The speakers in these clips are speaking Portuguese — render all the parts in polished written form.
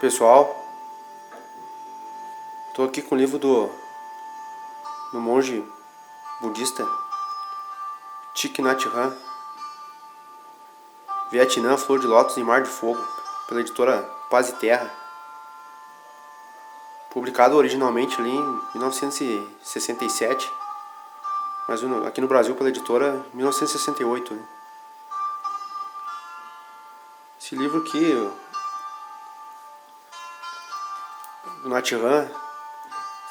Pessoal, estou aqui com o livro do monge budista Thich Nhat Hanh, Vietnã, Flor de Lótus em Mar de Fogo, pela editora Paz e Terra, publicado originalmente ali em 1967, mas aqui no Brasil pela editora 1968. Né? Esse livro aqui, do Nhat Hanh,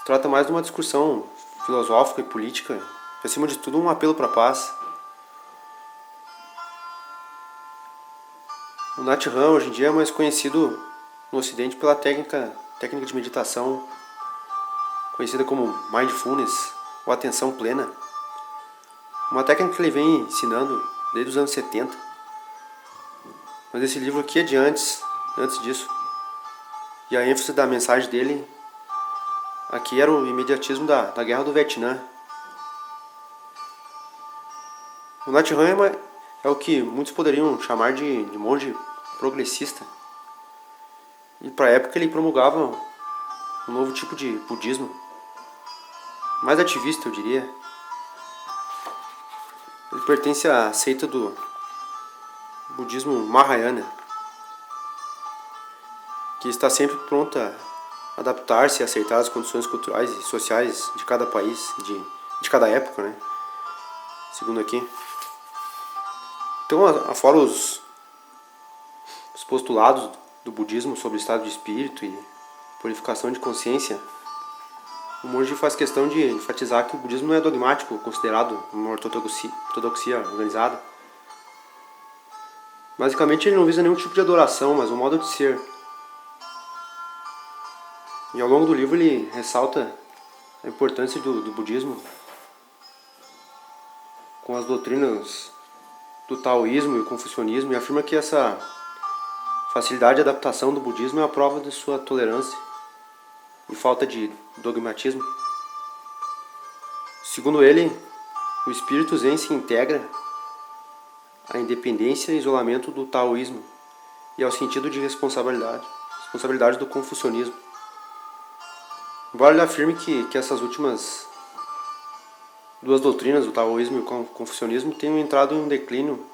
trata mais de uma discussão filosófica e política, acima de tudo um apelo para a paz. O Nhat Hanh hoje em dia é mais conhecido no Ocidente pela técnica de meditação, conhecida como Mindfulness ou Atenção Plena, uma técnica que ele vem ensinando desde os anos 70. Mas esse livro aqui é de antes disso. E a ênfase da mensagem dele aqui era o imediatismo da Guerra do Vietnã. O Nhat Hanh é o que muitos poderiam chamar de monge progressista. E para a época ele promulgava um novo tipo de budismo, mais ativista, eu diria. Ele pertence à seita do budismo Mahayana, que está sempre pronta a adaptar-se e aceitar as condições culturais e sociais de cada país, de cada época, né? Segundo aqui. Então, afora os postulados do budismo sobre o estado de espírito e purificação de consciência, o monge faz questão de enfatizar que o budismo não é dogmático, considerado uma ortodoxia organizada. Basicamente, ele não visa nenhum tipo de adoração, mas um modo de ser. E ao longo do livro ele ressalta a importância do budismo com as doutrinas do taoísmo e o confucionismo, e afirma que essa facilidade de adaptação do budismo é a prova de sua tolerância e falta de dogmatismo. Segundo ele, o espírito zen se integra à independência e isolamento do taoísmo e ao sentido de responsabilidade do confucionismo. Embora ele afirme que essas últimas duas doutrinas, o taoísmo e o confucionismo, tenham entrado em um declínio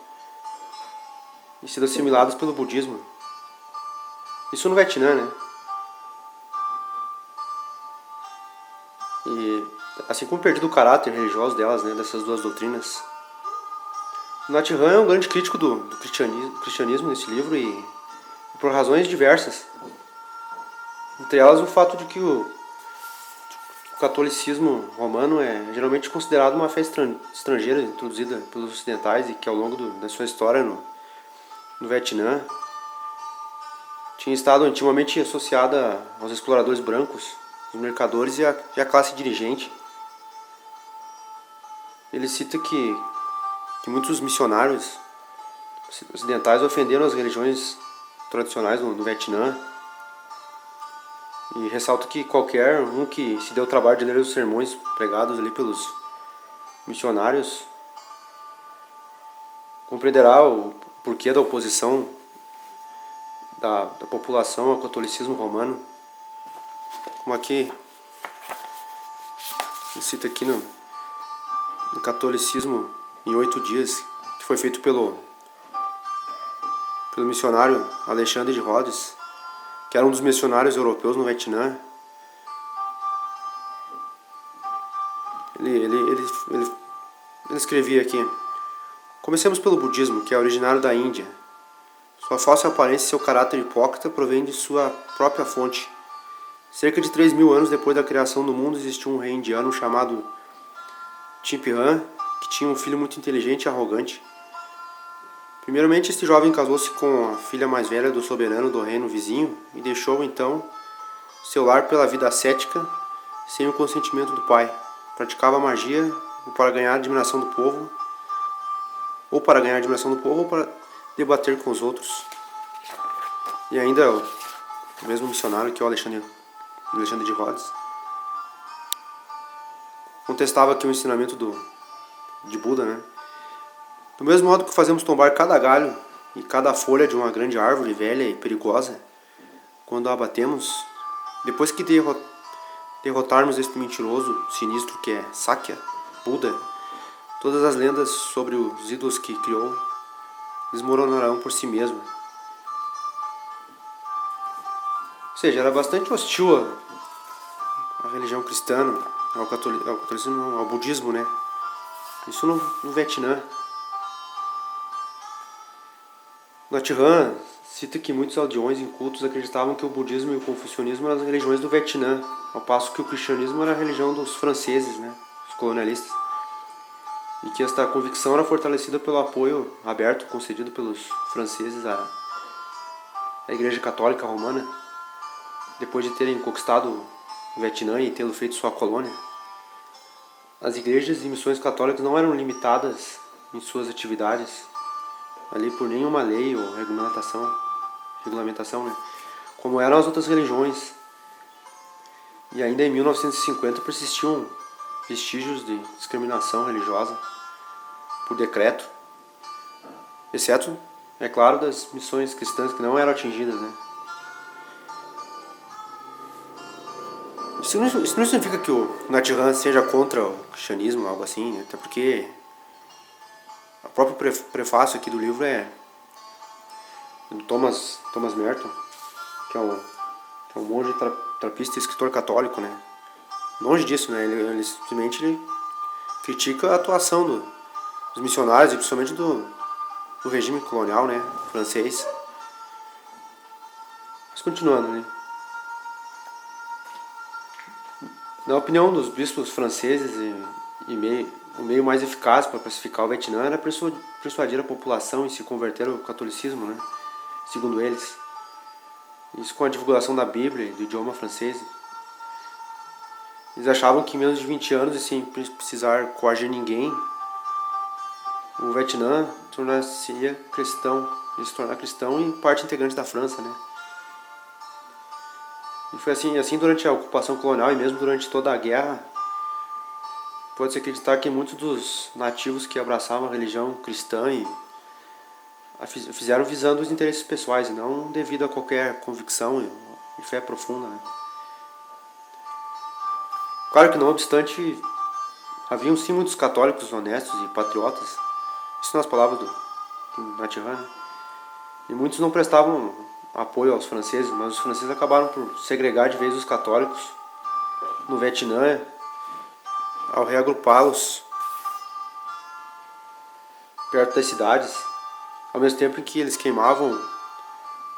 e sido assimiladas pelo budismo. Isso no Vietnã, né? E assim como perdido o caráter religioso delas, né, dessas duas doutrinas. O Nhat Hanh é um grande crítico do cristianismo nesse livro e por razões diversas. Entre elas o fato de que o catolicismo romano é geralmente considerado uma fé estrangeira introduzida pelos ocidentais e que ao longo da sua história no Vietnã tinha estado intimamente associada aos exploradores brancos, os mercadores e a classe dirigente. Ele cita que muitos missionários ocidentais ofenderam as religiões tradicionais no Vietnã e ressalta que qualquer um que se deu o trabalho de ler os sermões pregados ali pelos missionários compreenderá o porquê da oposição da população ao catolicismo romano. Como aqui cita aqui no Catolicismo em 8 dias, que foi feito pelo missionário Alexandre de Rhodes, que era um dos missionários europeus no Vietnã. Ele escrevia aqui: comecemos pelo budismo, que é originário da Índia. Sua falsa aparência e seu caráter hipócrita provém de sua própria fonte. Cerca de 3.000 anos depois da criação do mundo existiu um rei indiano chamado Thich Hanh, que tinha um filho muito inteligente e arrogante. Primeiramente, este jovem casou-se com a filha mais velha do soberano do reino vizinho e deixou, então, seu lar pela vida ascética, sem o consentimento do pai. Praticava magia para ganhar a admiração do povo, ou para debater com os outros. E ainda o mesmo missionário, que é o Alexandre de Rhodes, contestava aqui o ensinamento de Buda, né? Do mesmo modo que fazemos tombar cada galho e cada folha de uma grande árvore velha e perigosa, quando a abatemos, depois que derrotarmos este mentiroso, sinistro que é Sakya, Buda, todas as lendas sobre os ídolos que criou desmoronarão por si mesmo. Ou seja, era bastante hostil à religião cristã, ao catolicismo, ao budismo, né? Isso no Vietnã. Nhat Hanh cita que muitos aldeões incultos acreditavam que o budismo e o confucionismo eram as religiões do Vietnã, ao passo que o cristianismo era a religião dos franceses, né, os colonialistas, e que esta convicção era fortalecida pelo apoio aberto concedido pelos franceses à Igreja Católica Romana, depois de terem conquistado o Vietnã e tê-lo feito sua colônia. As igrejas e missões católicas não eram limitadas em suas atividades ali por nenhuma lei ou regulamentação, né? Como eram as outras religiões. E ainda em 1950 persistiam vestígios de discriminação religiosa por decreto, exceto, é claro, das missões cristãs que não eram atingidas, né? Isso não significa que o Nhat Hanh seja contra o cristianismo, algo assim, né? Até porque o próprio prefácio aqui do livro é do Thomas Merton, que é um monge trapista e escritor católico, né? Longe disso, né? Ele simplesmente critica a atuação dos missionários e principalmente do regime colonial, né? Francês. Mas continuando, né? Na opinião dos bispos franceses o meio mais eficaz para pacificar o Vietnã era persuadir a população em se converter ao catolicismo, né? Segundo eles. Isso com a divulgação da Bíblia e do idioma francês. Eles achavam que em menos de 20 anos e sem precisar coagir ninguém, o Vietnã se tornar cristão e parte integrante da França, né? E foi assim durante a ocupação colonial e mesmo durante toda a guerra. Pode-se acreditar que muitos dos nativos que abraçavam a religião cristã e a fizeram visando os interesses pessoais e não devido a qualquer convicção e fé profunda, né? Claro que não obstante, haviam sim muitos católicos honestos e patriotas, isso nas palavras do Nhat Hanh, né? E muitos não prestavam apoio aos franceses, mas os franceses acabaram por segregar de vez os católicos no Vietnã ao reagrupá-los perto das cidades, ao mesmo tempo em que eles queimavam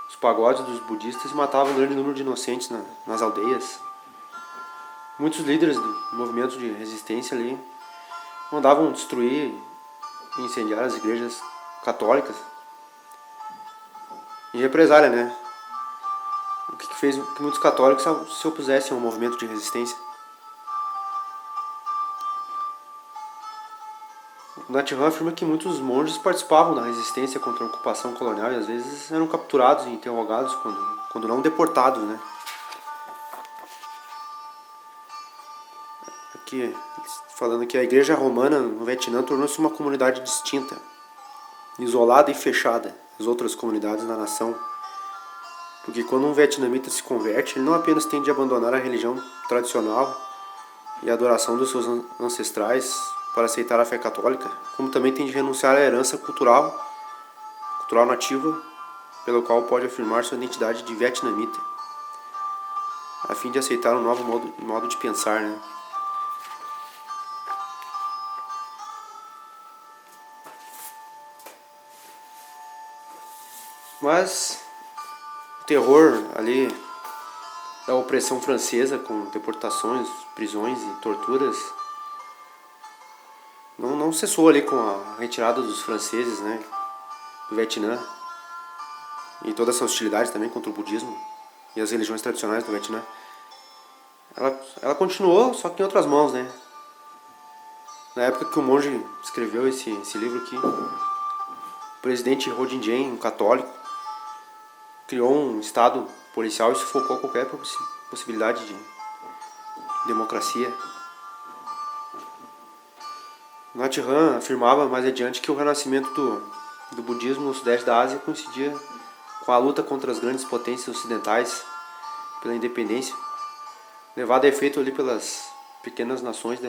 os pagodes dos budistas e matavam um grande número de inocentes nas aldeias. Muitos líderes do movimento de resistência ali mandavam destruir e incendiar as igrejas católicas em represália, né? O que fez que muitos católicos se opusessem ao movimento de resistência. O Nhat Hanh afirma que muitos monges participavam da resistência contra a ocupação colonial e às vezes eram capturados e interrogados quando não deportados, né? Aqui, falando que a igreja romana no Vietnã tornou-se uma comunidade distinta, isolada e fechada das outras comunidades da nação. Porque quando um vietnamita se converte, ele não apenas tem de abandonar a religião tradicional e a adoração dos seus ancestrais para aceitar a fé católica, como também tem de renunciar à herança cultural nativa, pelo qual pode afirmar sua identidade de vietnamita, a fim de aceitar um novo modo de pensar, né? Mas o terror ali da opressão francesa, com deportações, prisões e torturas, não cessou ali com a retirada dos franceses, né, do Vietnã, e toda essa hostilidade também contra o budismo e as religiões tradicionais do Vietnã. Ela continuou, só que em outras mãos, né? Na época que o monge escreveu esse livro aqui, o presidente Ho Dinh Diem, um católico, criou um estado policial e sufocou qualquer possibilidade de democracia. Nhat Hanh afirmava mais adiante que o renascimento do budismo no sudeste da Ásia coincidia com a luta contra as grandes potências ocidentais pela independência, levado a efeito ali pelas pequenas nações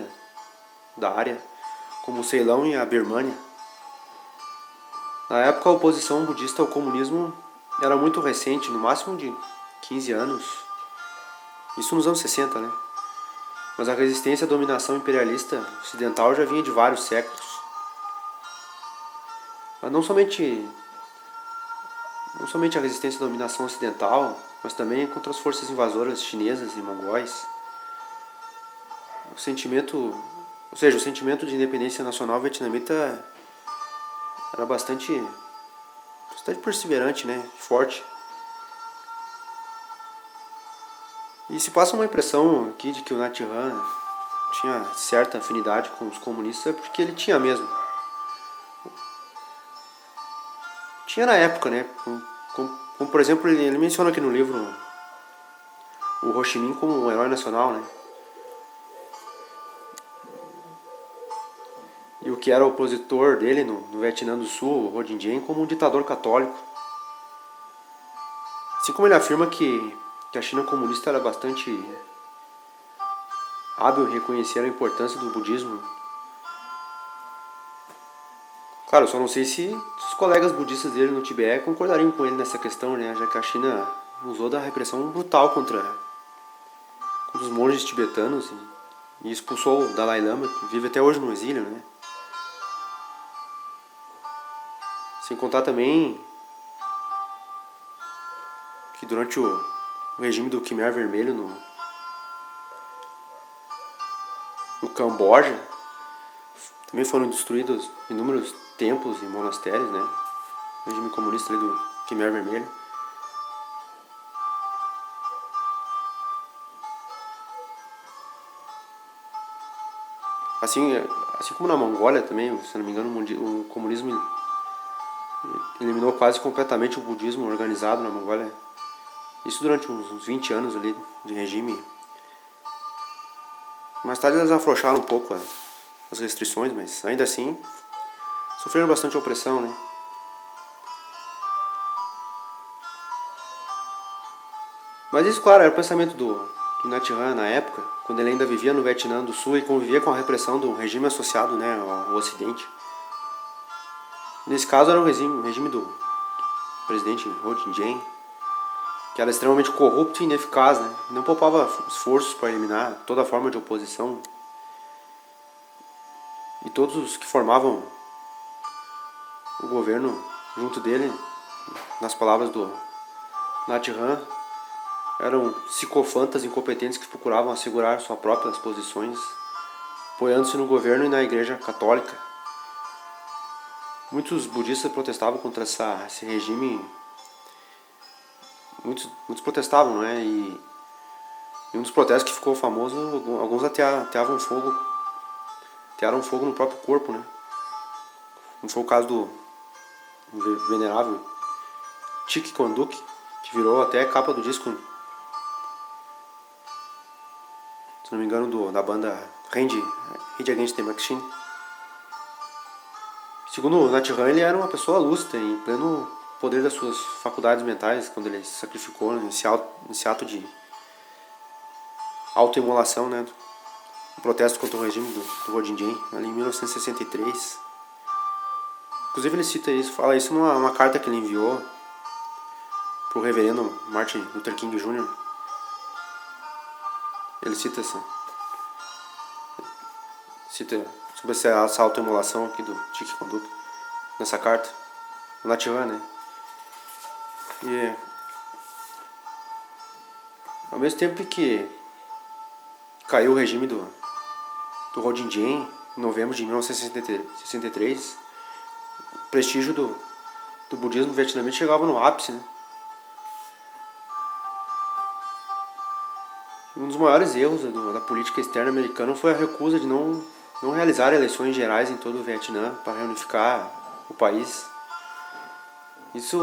da área, como o Ceilão e a Birmânia. Na época, a oposição budista ao comunismo era muito recente, no máximo de 15 anos. Isso nos anos 60, né? Mas a resistência à dominação imperialista ocidental já vinha de vários séculos. Mas não somente a resistência à dominação ocidental, mas também contra as forças invasoras chinesas e mongóis. O sentimento de independência nacional vietnamita era bastante perseverante, né? Forte. E se passa uma impressão aqui de que o Nhat Hanh tinha certa afinidade com os comunistas, é porque ele tinha mesmo. Tinha na época, né? Como, por exemplo, ele menciona aqui no livro o Ho Chi Minh como um herói nacional, né? E o que era opositor dele no Vietnã do Sul, o Ho Dinh Diem, como um ditador católico. Assim como ele afirma que a China comunista era bastante hábil em reconhecer a importância do budismo. Claro, só não sei se os colegas budistas dele no Tibete concordariam com ele nessa questão, né? Já que a China usou da repressão brutal contra os monges tibetanos e expulsou o Dalai Lama, que vive até hoje no exílio, né? Sem contar também que durante o regime do Khmer Vermelho no Camboja, também foram destruídos inúmeros templos e monastérios, né? O regime comunista ali do Khmer Vermelho. Assim como na Mongólia também, se não me engano, o comunismo eliminou quase completamente o budismo organizado na Mongólia. Isso durante uns 20 anos ali de regime. Mais tarde eles afrouxaram um pouco as restrições, mas ainda assim sofreram bastante opressão, né? Mas isso, claro, era o pensamento do Nhat Hanh na época, quando ele ainda vivia no Vietnã do Sul e convivia com a repressão do regime associado, né, ao Ocidente. Nesse caso era o regime do presidente Ho Dinh Diem, que era extremamente corrupto e ineficaz, né? Não poupava esforços para eliminar toda forma de oposição. E todos os que formavam o governo junto dele, nas palavras do Nhat Hanh, eram psicofantas incompetentes que procuravam assegurar suas próprias posições, apoiando-se no governo e na Igreja Católica. Muitos budistas protestavam contra esse regime. Muitos protestavam, né? E um dos protestos que ficou famoso, alguns atearam fogo no próprio corpo, né? Não foi o caso do venerável Thich Quang Duc, que virou até capa do disco, se não me engano, da banda Rage Against the Machine. Segundo o Nhat Hanh, ele era uma pessoa lúcida, em pleno poder das suas faculdades mentais, quando ele se sacrificou nesse ato de autoimolação, né? Um protesto contra o regime do Ho Dinh Diem, ali em 1963. Inclusive ele cita isso, fala isso numa carta que ele enviou pro reverendo Martin Luther King Jr. Ele cita sobre essa autoimolação aqui do Thich Quang Duc nessa carta, o Nhat Hanh, né? E ao mesmo tempo que caiu o regime do Ho Dinh Diem em novembro de 1963, o prestígio do budismo vietnamita chegava no ápice, né? Um dos maiores erros da política externa americana foi a recusa de não realizar eleições gerais em todo o Vietnã para reunificar o país. Isso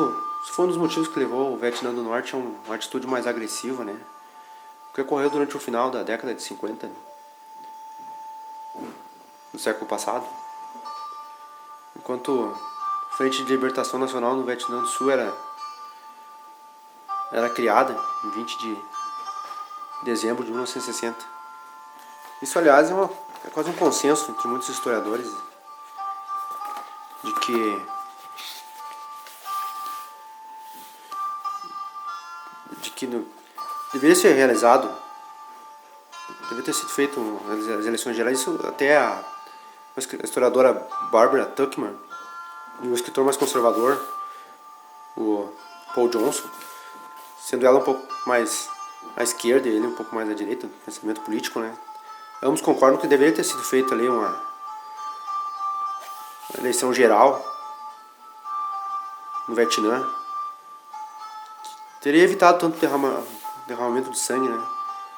foi um dos motivos que levou o Vietnã do Norte a uma atitude mais agressiva, né? O que ocorreu durante o final da década de 50, do século passado. Enquanto a Frente de Libertação Nacional no Vietnã do Sul era criada em 20 de dezembro de 1960. Isso, aliás, é quase um consenso entre muitos historiadores de que deveria ser realizado, deveria ter sido feito as eleições gerais. Isso até a historiadora Barbara Tuchman e o escritor mais conservador, o Paul Johnson, sendo ela um pouco mais à esquerda e ele um pouco mais à direita, no pensamento político, né? Ambos concordam que deveria ter sido feita ali uma eleição geral no Vietnã. Teria evitado tanto derramamento de sangue, né?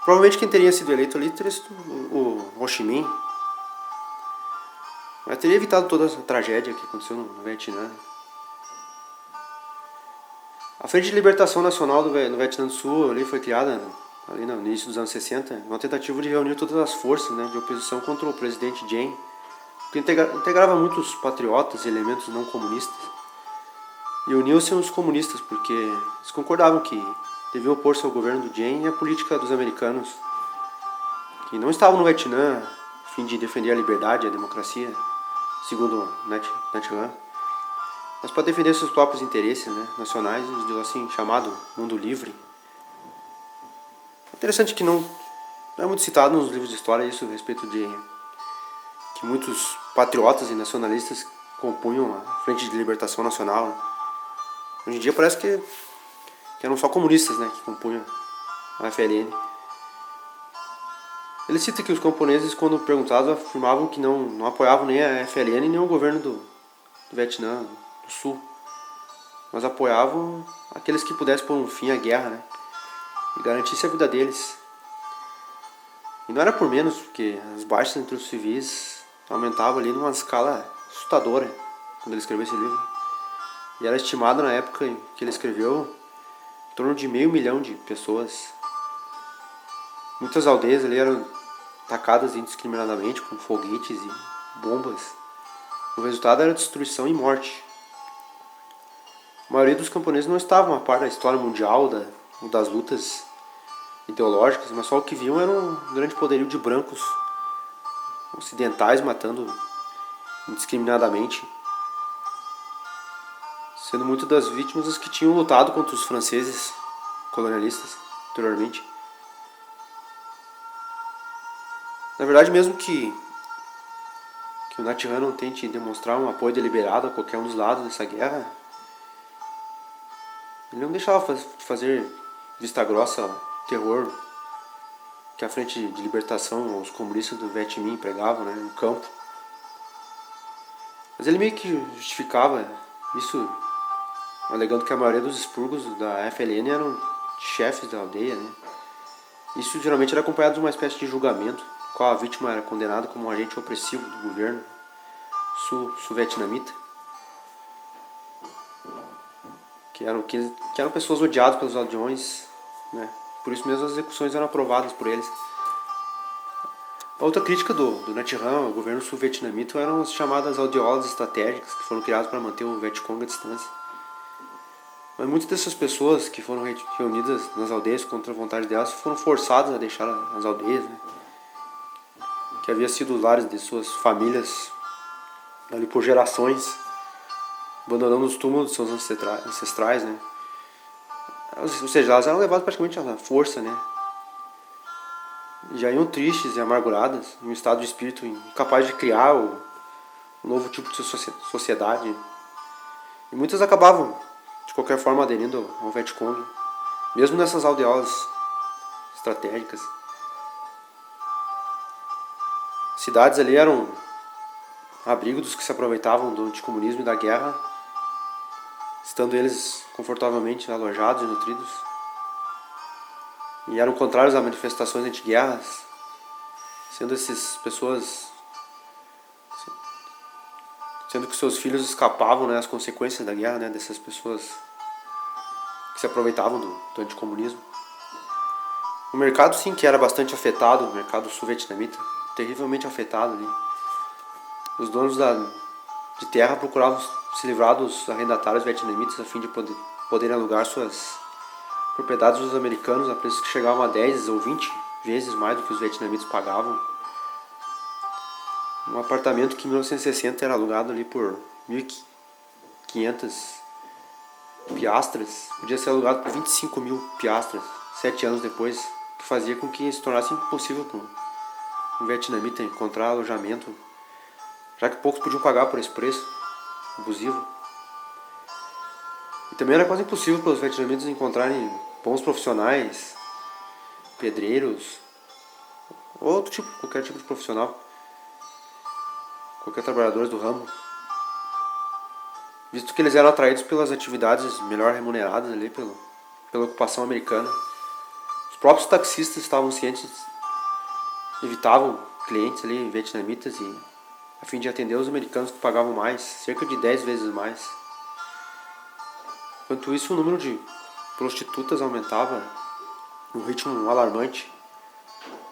Provavelmente quem teria sido eleito ali teria sido o Ho Chi Minh. Mas teria evitado toda essa tragédia que aconteceu no Vietnã. A Frente de Libertação Nacional no Vietnã do Sul ali foi criada ali no início dos anos 60, uma tentativa de reunir todas as forças, né, de oposição contra o presidente Diem, que integrava muitos patriotas e elementos não comunistas. E uniu-se aos comunistas porque eles concordavam que deviam opor-se ao governo do Diem e à política dos americanos, que não estavam no Vietnã a fim de defender a liberdade e a democracia, segundo Nhat Hanh, mas para defender seus próprios interesses, né, nacionais, do assim chamado mundo livre. Interessante que não é muito citado nos livros de história isso a respeito de que muitos patriotas e nacionalistas compunham a Frente de Libertação Nacional. Hoje em dia parece que eram só comunistas, né, que compunham a FLN. Ele cita que os camponeses, quando perguntados, afirmavam que não apoiavam nem a FLN nem o governo do Vietnã do Sul, mas apoiavam aqueles que pudessem pôr um fim à guerra, né, e garantisse a vida deles. E não era por menos, porque as baixas entre os civis aumentavam ali numa escala assustadora quando ele escreveu esse livro. E era estimado na época em que ele escreveu em torno de 500 mil de pessoas. Muitas aldeias ali eram atacadas indiscriminadamente com foguetes e bombas. O resultado era destruição e morte. A maioria dos camponeses não estavam a par da história mundial, das lutas ideológicas, mas só o que viam era um grande poderio de brancos ocidentais matando indiscriminadamente, sendo muitas das vítimas as que tinham lutado contra os franceses colonialistas anteriormente. Na verdade, mesmo que o Nhat Hanh não tente demonstrar um apoio deliberado a qualquer um dos lados dessa guerra, ele não deixava de fazer vista grossa ao terror que a Frente de Libertação, os comunistas do Viet Minh pregavam, né, no campo. Mas ele meio que justificava isso, alegando que a maioria dos expurgos da FLN eram chefes da aldeia, né. Isso geralmente era acompanhado de uma espécie de julgamento, no qual a vítima era condenada como um agente opressivo do governo sul-vietnamita, que eram pessoas odiadas pelos aldeões, né. Por isso mesmo as execuções eram aprovadas por eles. A outra crítica do Nhat Hanh ao governo sul-vietnamita eram as chamadas aldeolas estratégicas, que foram criadas para manter o Vietcong à distância. Mas muitas dessas pessoas que foram reunidas nas aldeias contra a vontade delas foram forçadas a deixar as aldeias, né, que havia sido os lares de suas famílias ali por gerações, abandonando os túmulos de seus ancestrais, né. Ou seja, elas eram levadas praticamente à força, né. Já iam tristes e amarguradas, em um estado de espírito incapaz de criar um novo tipo de sociedade. E muitas acabavam, de qualquer forma, aderindo ao Vietcong, mesmo nessas aldeolas estratégicas. Cidades ali eram abrigo dos que se aproveitavam do anticomunismo e da guerra, estando eles confortavelmente alojados e nutridos. E eram contrários a manifestações anti-guerras, sendo que seus filhos escapavam, né, as consequências da guerra, né, dessas pessoas que se aproveitavam do anticomunismo. O mercado, sim, que era bastante afetado, o mercado sul-vietnamita, terrivelmente afetado ali. Os donos de terra procuravam se livrar dos arrendatários vietnamitas a fim de poderem alugar suas propriedades dos americanos a preços que chegavam a 10 ou 20 vezes mais do que os vietnamitas pagavam. Um apartamento que em 1960 era alugado ali por 1.500 piastras, podia ser alugado por 25 mil piastras 7 anos depois, que fazia com que se tornasse impossível para um vietnamita encontrar alojamento, já que poucos podiam pagar por esse preço abusivo. E também era quase impossível para os vietnamitas encontrarem bons profissionais, pedreiros, ou qualquer tipo de profissional, qualquer trabalhador do ramo, visto que eles eram atraídos pelas atividades melhor remuneradas ali pela ocupação americana. Os próprios taxistas estavam cientes, evitavam clientes ali vietnamitas a fim de atender os americanos que pagavam mais, cerca de 10 vezes mais. Enquanto isso, o número de prostitutas aumentava num ritmo alarmante.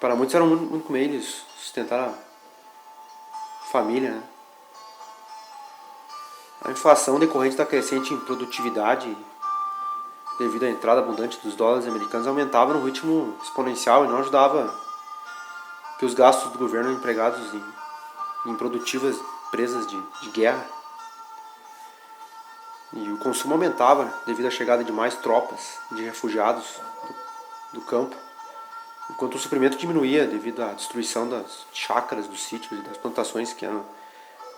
Para muitos era o único meio de sustentar a família, né? A inflação decorrente da crescente improdutividade devido à entrada abundante dos dólares americanos aumentava num ritmo exponencial e não ajudava que os gastos do governo empregados em improdutivas empresas de guerra. E o consumo aumentava devido à chegada de mais tropas de refugiados do campo, enquanto o suprimento diminuía devido à destruição das chácaras, dos sítios e das plantações que eram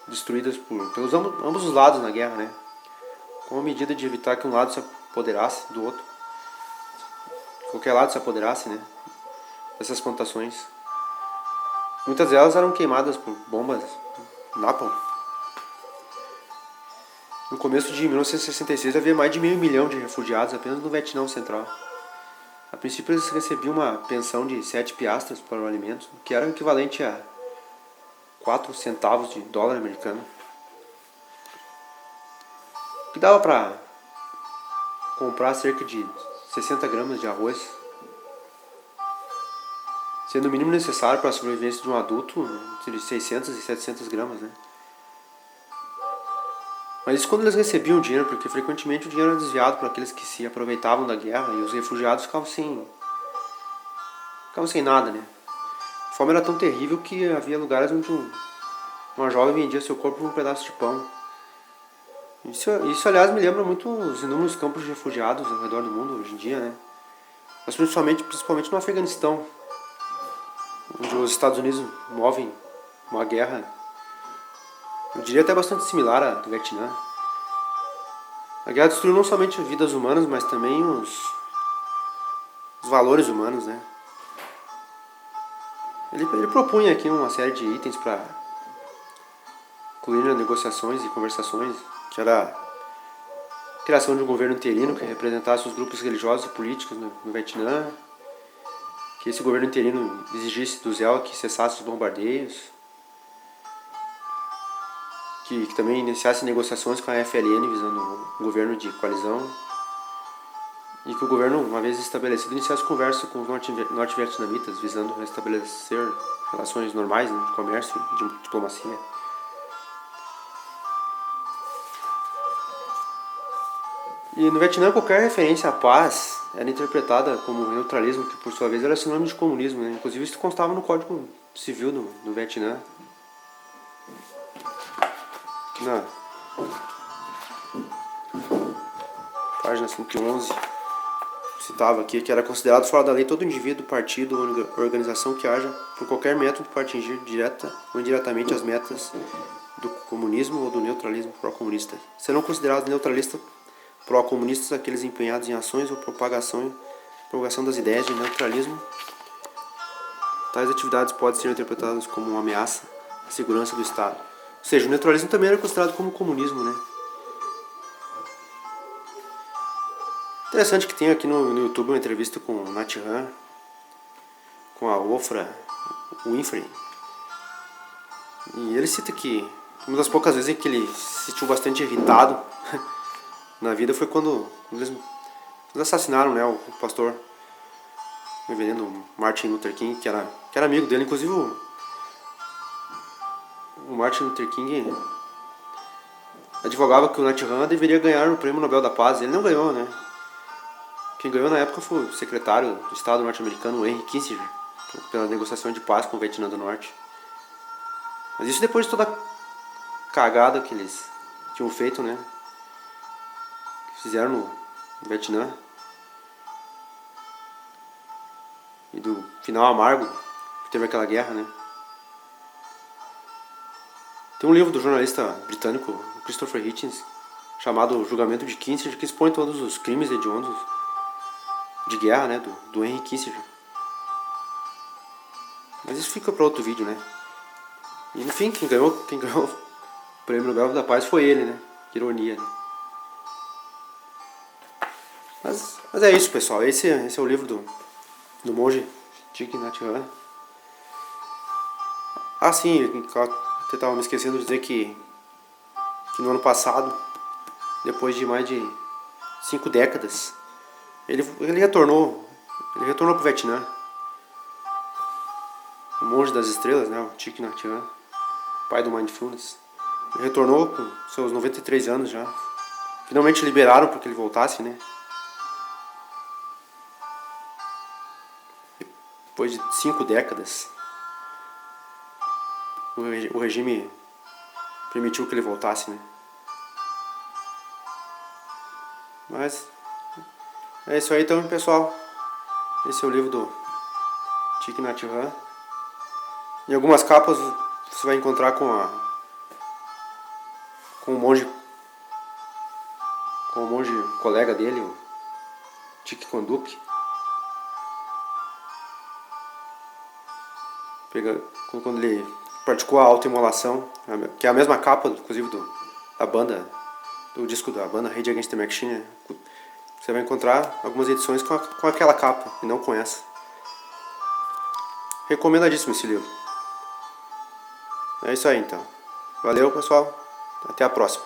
destruídas pelos ambos os lados na guerra, né? Como medida de evitar que um lado se apoderasse do outro, qualquer lado se apoderasse, né, dessas plantações. Muitas delas eram queimadas por bombas napalm. No começo de 1966 havia mais de 500 mil de refugiados apenas no Vietnã Central. A princípio eles recebiam uma pensão de 7 piastras para o alimento, que era o equivalente a 4 centavos de dólar americano. Que dava para comprar cerca de 60 gramas de arroz, sendo o mínimo necessário para a sobrevivência de um adulto, entre 600 e 700 gramas, né? Mas isso quando eles recebiam o dinheiro, porque frequentemente o dinheiro era desviado para aqueles que se aproveitavam da guerra e os refugiados ficavam sem nada, né? A fome era tão terrível que havia lugares onde uma jovem vendia seu corpo por um pedaço de pão. Isso, aliás, me lembra muito os inúmeros campos de refugiados ao redor do mundo hoje em dia, né? Mas principalmente no Afeganistão, onde os Estados Unidos movem uma guerra, eu diria até bastante similar à do Vietnã. A guerra destruiu não somente vidas humanas, mas também os valores humanos, né? Ele propunha aqui uma série de itens para incluir nas negociações e conversações, que era a criação de um governo interino que representasse os grupos religiosos e políticos no Vietnã, que esse governo interino exigisse do ZEL que cessasse os bombardeios, que também iniciasse negociações com a FLN visando um governo de coalizão, e que o governo, uma vez estabelecido, iniciasse conversa com os norte-vietnamitas visando restabelecer relações normais, né, de comércio e de diplomacia. E no Vietnã qualquer referência à paz era interpretada como neutralismo, que por sua vez era sinônimo de comunismo, né? Inclusive isso constava no Código Civil do Vietnã. Na página 111 citava aqui que era considerado fora da lei todo indivíduo, partido ou organização que haja por qualquer método para atingir direta ou indiretamente as metas do comunismo ou do neutralismo pró-comunista. Serão considerados neutralistas pró-comunistas aqueles empenhados em ações ou propagação das ideias de neutralismo. Tais atividades podem ser interpretadas como uma ameaça à segurança do Estado. Ou seja, o neutralismo também era considerado como comunismo, né? Interessante que tem aqui no YouTube uma entrevista com o Nhat Hanh, com a Oprah Winfrey. E ele cita que uma das poucas vezes em que ele se sentiu bastante irritado na vida foi quando eles assassinaram, né, o pastor, o reverendo Martin Luther King, que era amigo dele. Inclusive o Martin Luther King advogava que o Nhat Hanh deveria ganhar o Prêmio Nobel da Paz. Ele não ganhou, né? Quem ganhou na época foi o secretário do Estado norte-americano, Henry Kissinger, pela negociação de paz com o Vietnã do Norte. Mas isso depois de toda a cagada que eles tinham feito, né? Que fizeram no Vietnã. E do final amargo que teve aquela guerra, né? Tem um livro do jornalista britânico Christopher Hitchens chamado O Julgamento de Kissinger, que expõe todos os crimes hediondos de guerra, né, do Henry Kissinger. Mas isso fica para outro vídeo, né? E no fim, quem ganhou o Prêmio Nobel da Paz foi ele, né? Que ironia, né? Mas é isso, pessoal. Esse é o livro do monge Thich Nhat Hanh. Ah, sim, eu estava me esquecendo de dizer que no ano passado, depois de mais de 5 décadas, ele retornou para o Vietnã. O monge das estrelas, né, o Thich Nhat Hanh, pai do Mindfulness. Ele retornou com seus 93 anos já. Finalmente liberaram para que ele voltasse, né? Depois de 5 décadas, o regime permitiu que ele voltasse, né? Mas é isso aí então, pessoal. Esse é o livro do Thich Nhat Hanh. Em algumas capas você vai encontrar com o monge colega dele, o Thich Quang Duc. Quando ele praticou a autoimolação, que é a mesma capa, inclusive, da banda, do disco da banda Rage Against the Machine. Você vai encontrar algumas edições com aquela capa, e não com essa. Recomendadíssimo esse livro. É isso aí, então. Valeu, pessoal. Até a próxima.